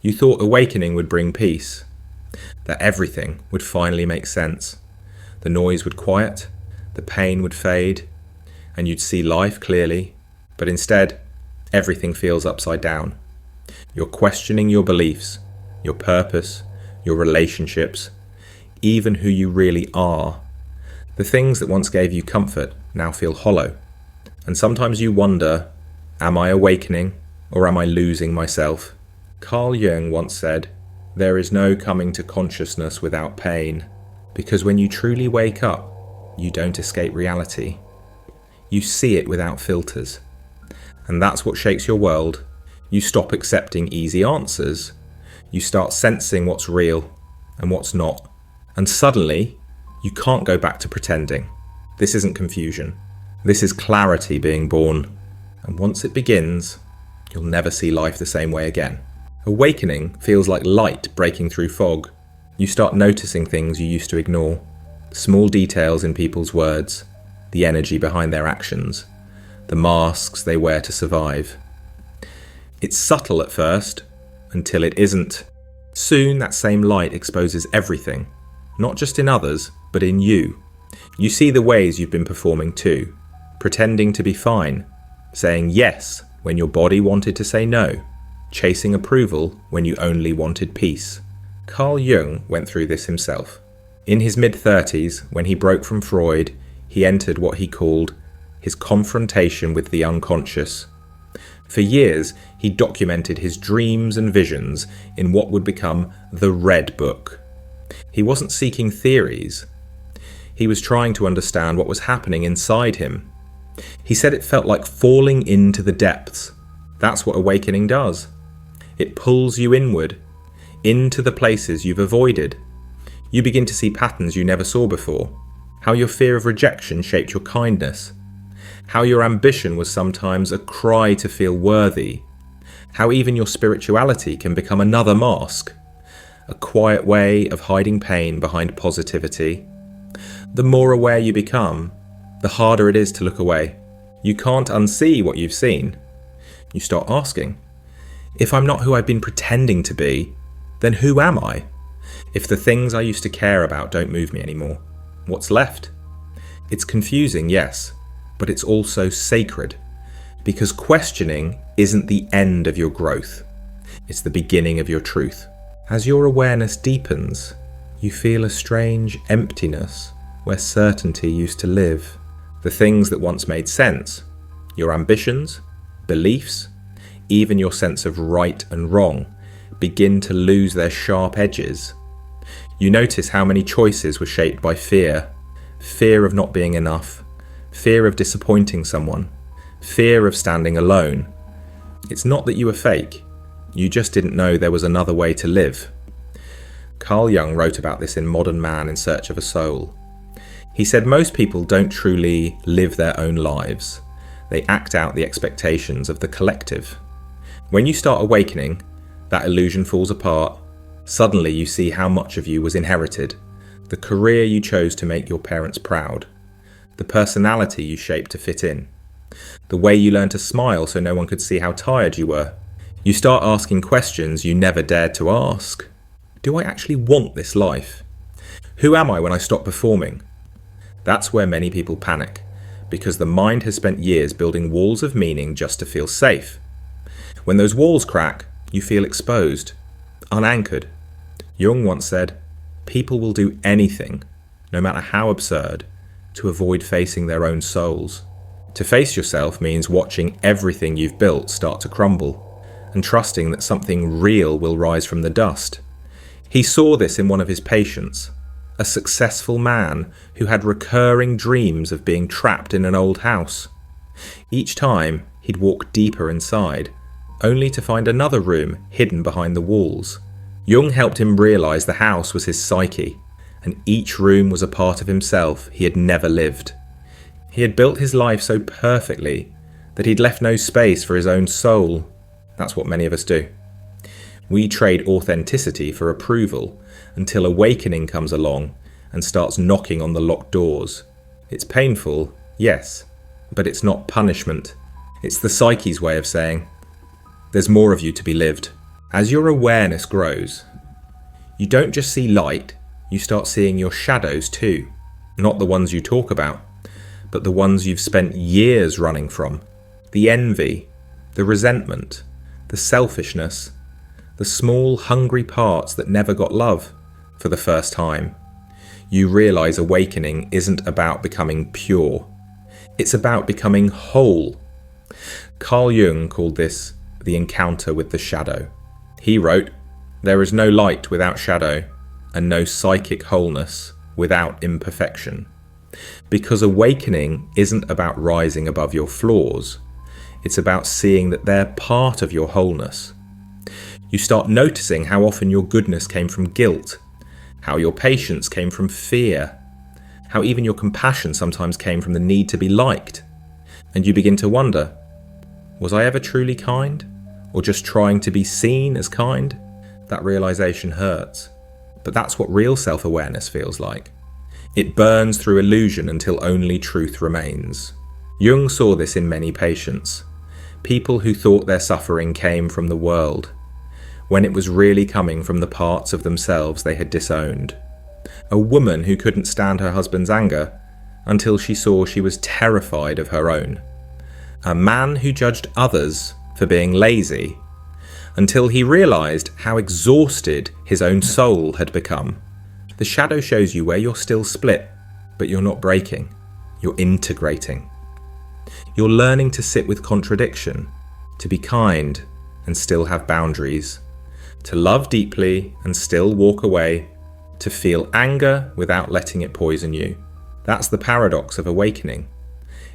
You thought awakening would bring peace, that everything would finally make sense. The noise would quiet, the pain would fade, and you'd see life clearly, but instead, everything feels upside down. You're questioning your beliefs, your purpose, your relationships, even who you really are. The things that once gave you comfort now feel hollow. And sometimes you wonder, am I awakening or am I losing myself? Carl Jung once said, "There is no coming to consciousness without pain, because when you truly wake up, you don't escape reality. You see it without filters. And that's what shakes your world. You stop accepting easy answers. You start sensing what's real and what's not. And suddenly, you can't go back to pretending. This isn't confusion. This is clarity being born. And once it begins, you'll never see life the same way again." Awakening feels like light breaking through fog. You start noticing things you used to ignore. Small details in people's words, the energy behind their actions, the masks they wear to survive. It's subtle at first, until it isn't. Soon that same light exposes everything, not just in others, but in you. You see the ways you've been performing too, pretending to be fine, saying yes when your body wanted to say no, chasing approval when you only wanted peace. Carl Jung went through this himself. In his mid-30s, when he broke from Freud, he entered what he called his confrontation with the unconscious. For years, he documented his dreams and visions in what would become the Red Book. He wasn't seeking theories. He was trying to understand what was happening inside him. He said it felt like falling into the depths. That's what awakening does. It pulls you inward, into the places you've avoided. You begin to see patterns you never saw before. How your fear of rejection shaped your kindness. How your ambition was sometimes a cry to feel worthy. How even your spirituality can become another mask. A quiet way of hiding pain behind positivity. The more aware you become, the harder it is to look away. You can't unsee what you've seen. You start asking, if I'm not who I've been pretending to be, then who am I? If the things I used to care about don't move me anymore, what's left? It's confusing, yes, but it's also sacred, because questioning isn't the end of your growth. It's the beginning of your truth. As your awareness deepens, you feel a strange emptiness where certainty used to live. The things that once made sense, your ambitions, beliefs, even your sense of right and wrong, begin to lose their sharp edges. You notice how many choices were shaped by fear. Fear of not being enough, fear of disappointing someone, fear of standing alone. It's not that you were fake, you just didn't know there was another way to live. Carl Jung wrote about this in Modern Man in Search of a Soul. He said most people don't truly live their own lives. They act out the expectations of the collective. When you start awakening, that illusion falls apart. Suddenly you see how much of you was inherited. The career you chose to make your parents proud. The personality you shaped to fit in. The way you learned to smile so no one could see how tired you were. You start asking questions you never dared to ask. Do I actually want this life? Who am I when I stop performing? That's where many people panic, because the mind has spent years building walls of meaning just to feel safe. When those walls crack, you feel exposed, unanchored. Jung once said, people will do anything, no matter how absurd, to avoid facing their own souls. To face yourself means watching everything you've built start to crumble, and trusting that something real will rise from the dust. He saw this in one of his patients, a successful man who had recurring dreams of being trapped in an old house. Each time, he'd walk deeper inside, only to find another room hidden behind the walls. Jung helped him realize the house was his psyche, and each room was a part of himself he had never lived. He had built his life so perfectly that he'd left no space for his own soul. That's what many of us do. We trade authenticity for approval until awakening comes along and starts knocking on the locked doors. It's painful, yes, but it's not punishment. It's the psyche's way of saying, there's more of you to be lived. As your awareness grows, you don't just see light, you start seeing your shadows too. Not the ones you talk about, but the ones you've spent years running from. The envy, the resentment, the selfishness, the small, hungry parts that never got love. For the first time, you realize awakening isn't about becoming pure. It's about becoming whole. Carl Jung called this the encounter with the shadow. He wrote, "There is no light without shadow, and no psychic wholeness without imperfection." Because awakening isn't about rising above your flaws. It's about seeing that they're part of your wholeness. You start noticing how often your goodness came from guilt, how your patience came from fear, how even your compassion sometimes came from the need to be liked. And you begin to wonder, was I ever truly kind? Or just trying to be seen as kind? That realization hurts. But that's what real self-awareness feels like. It burns through illusion until only truth remains. Jung saw this in many patients. People who thought their suffering came from the world, when it was really coming from the parts of themselves they had disowned. A woman who couldn't stand her husband's anger until she saw she was terrified of her own. A man who judged others for being lazy until he realized how exhausted his own soul had become. The shadow shows you where you're still split, but you're not breaking. You're integrating. You're learning to sit with contradiction, to be kind and still have boundaries, to love deeply and still walk away, to feel anger without letting it poison you. That's the paradox of awakening.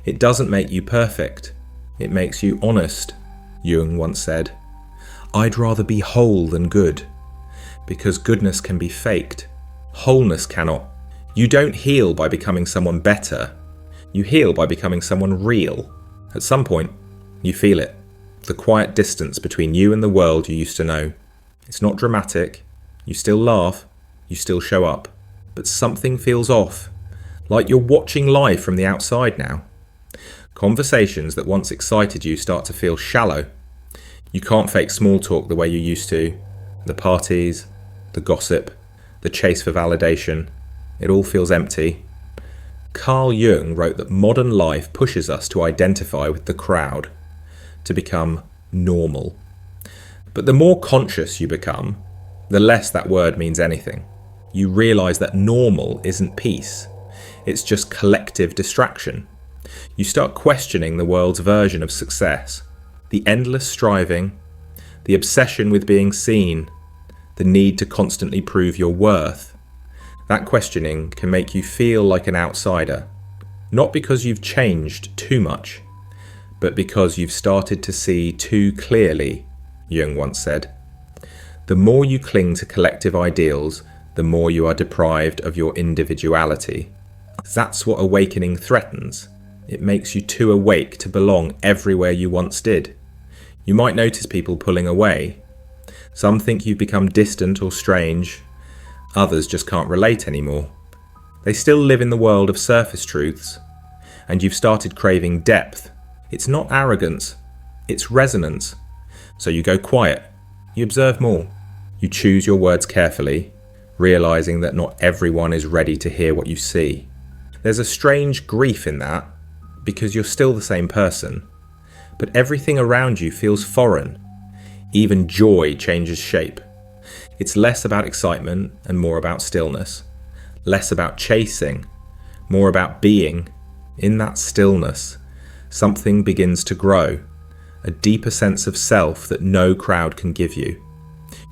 It doesn't make you perfect. It makes you honest. Jung once said, "I'd rather be whole than good, because goodness can be faked. Wholeness cannot. You don't heal by becoming someone better. You heal by becoming someone real. At some point, you feel it. The quiet distance between you and the world you used to know. It's not dramatic. You still laugh. You still show up. But something feels off. Like you're watching life from the outside now. Conversations that once excited you start to feel shallow. You can't fake small talk the way you used to. The parties, the gossip, the chase for validation. It all feels empty. Carl Jung wrote that modern life pushes us to identify with the crowd, to become normal. But the more conscious you become, the less that word means anything. You realize that normal isn't peace. It's just collective distraction. You start questioning the world's version of success, the endless striving, the obsession with being seen, the need to constantly prove your worth. That questioning can make you feel like an outsider, not because you've changed too much, but because you've started to see too clearly, Jung once said. The more you cling to collective ideals, the more you are deprived of your individuality. That's what awakening threatens. It makes you too awake to belong everywhere you once did. You might notice people pulling away. Some think you've become distant or strange. Others just can't relate anymore. They still live in the world of surface truths. And you've started craving depth. It's not arrogance, it's resonance. So you go quiet. You observe more. You choose your words carefully, realizing that not everyone is ready to hear what you see. There's a strange grief in that, because you're still the same person, but everything around you feels foreign. Even joy changes shape. It's less about excitement and more about stillness. Less about chasing, more about being. In that stillness, something begins to grow, a deeper sense of self that no crowd can give you.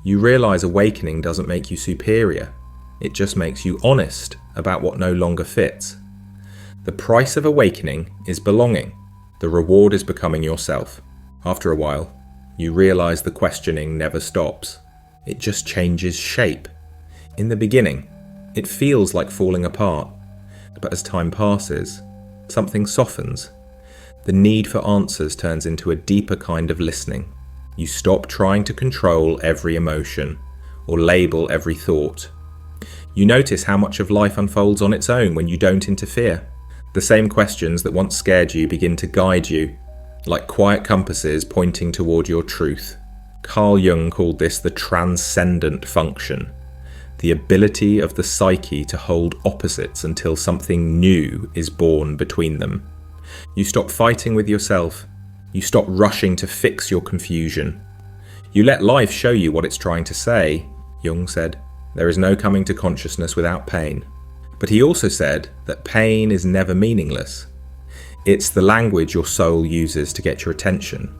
You realize awakening doesn't make you superior. It just makes you honest about what no longer fits. The price of awakening is belonging. The reward is becoming yourself. After a while, you realize the questioning never stops. It just changes shape. In the beginning, it feels like falling apart. But as time passes, something softens. The need for answers turns into a deeper kind of listening. You stop trying to control every emotion or label every thought. You notice how much of life unfolds on its own when you don't interfere. The same questions that once scared you begin to guide you, like quiet compasses pointing toward your truth. Carl Jung called this the transcendent function, the ability of the psyche to hold opposites until something new is born between them. You stop fighting with yourself. You stop rushing to fix your confusion. You let life show you what it's trying to say. Jung said, there is no coming to consciousness without pain. But he also said that pain is never meaningless. It's the language your soul uses to get your attention.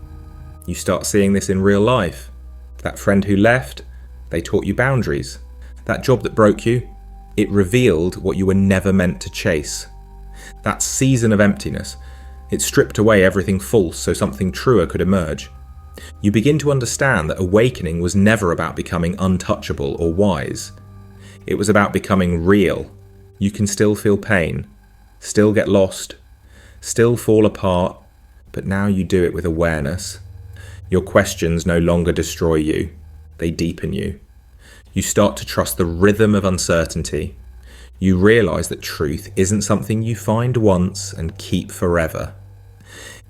You start seeing this in real life. That friend who left, they taught you boundaries. That job that broke you, it revealed what you were never meant to chase. That season of emptiness, it stripped away everything false so something truer could emerge. You begin to understand that awakening was never about becoming untouchable or wise. It was about becoming real. You can still feel pain, still get lost, still fall apart, but now you do it with awareness. Your questions no longer destroy you, they deepen you. You start to trust the rhythm of uncertainty. You realize that truth isn't something you find once and keep forever.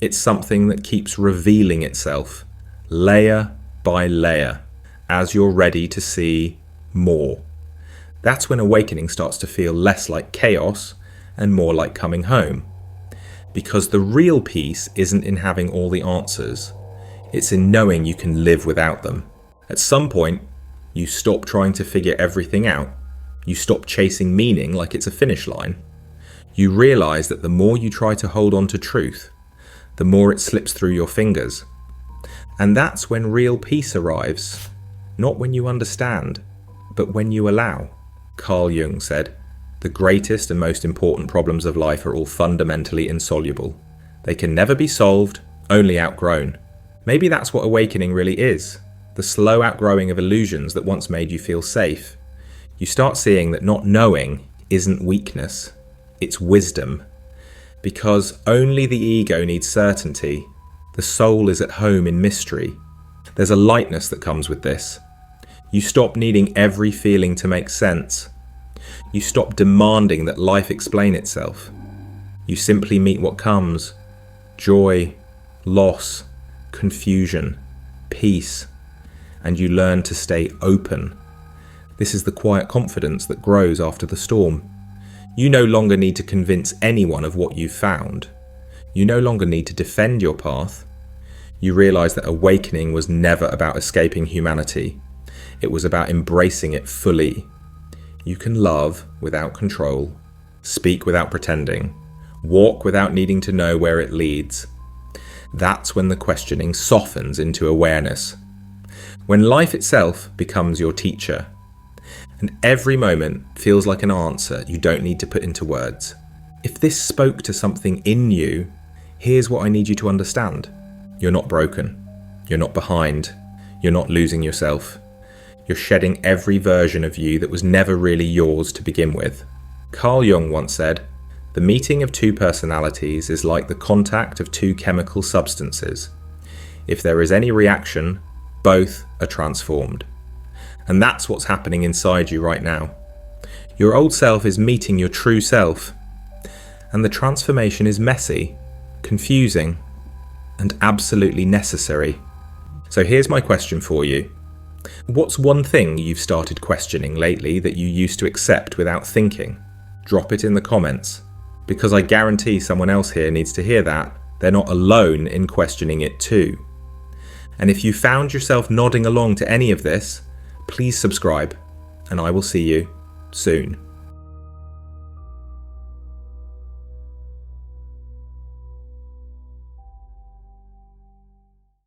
It's something that keeps revealing itself, layer by layer, as you're ready to see more. That's when awakening starts to feel less like chaos and more like coming home. Because the real peace isn't in having all the answers. It's in knowing you can live without them. At some point, you stop trying to figure everything out. You stop chasing meaning like it's a finish line. You realize that the more you try to hold on to truth, the more it slips through your fingers. And that's when real peace arrives. Not when you understand, but when you allow. Carl Jung said, the greatest and most important problems of life are all fundamentally insoluble. They can never be solved, only outgrown. Maybe that's what awakening really is, the slow outgrowing of illusions that once made you feel safe. You start seeing that not knowing isn't weakness, it's wisdom. Because only the ego needs certainty, the soul is at home in mystery. There's a lightness that comes with this. You stop needing every feeling to make sense. You stop demanding that life explain itself. You simply meet what comes. Joy, loss, confusion, peace, and you learn to stay open. This is the quiet confidence that grows after the storm. You no longer need to convince anyone of what you've found. You no longer need to defend your path. You realize that awakening was never about escaping humanity. It was about embracing it fully. You can love without control, speak without pretending, walk without needing to know where it leads. That's when the questioning softens into awareness. When life itself becomes your teacher. And every moment feels like an answer you don't need to put into words. If this spoke to something in you, here's what I need you to understand. You're not broken. You're not behind. You're not losing yourself. You're shedding every version of you that was never really yours to begin with. Carl Jung once said, the meeting of two personalities is like the contact of two chemical substances. If there is any reaction, both are transformed. And that's what's happening inside you right now. Your old self is meeting your true self. And the transformation is messy, confusing, and absolutely necessary. So here's my question for you. What's one thing you've started questioning lately that you used to accept without thinking? Drop it in the comments. Because I guarantee someone else here needs to hear that. They're not alone in questioning it too. And if you found yourself nodding along to any of this, please subscribe, and I will see you soon.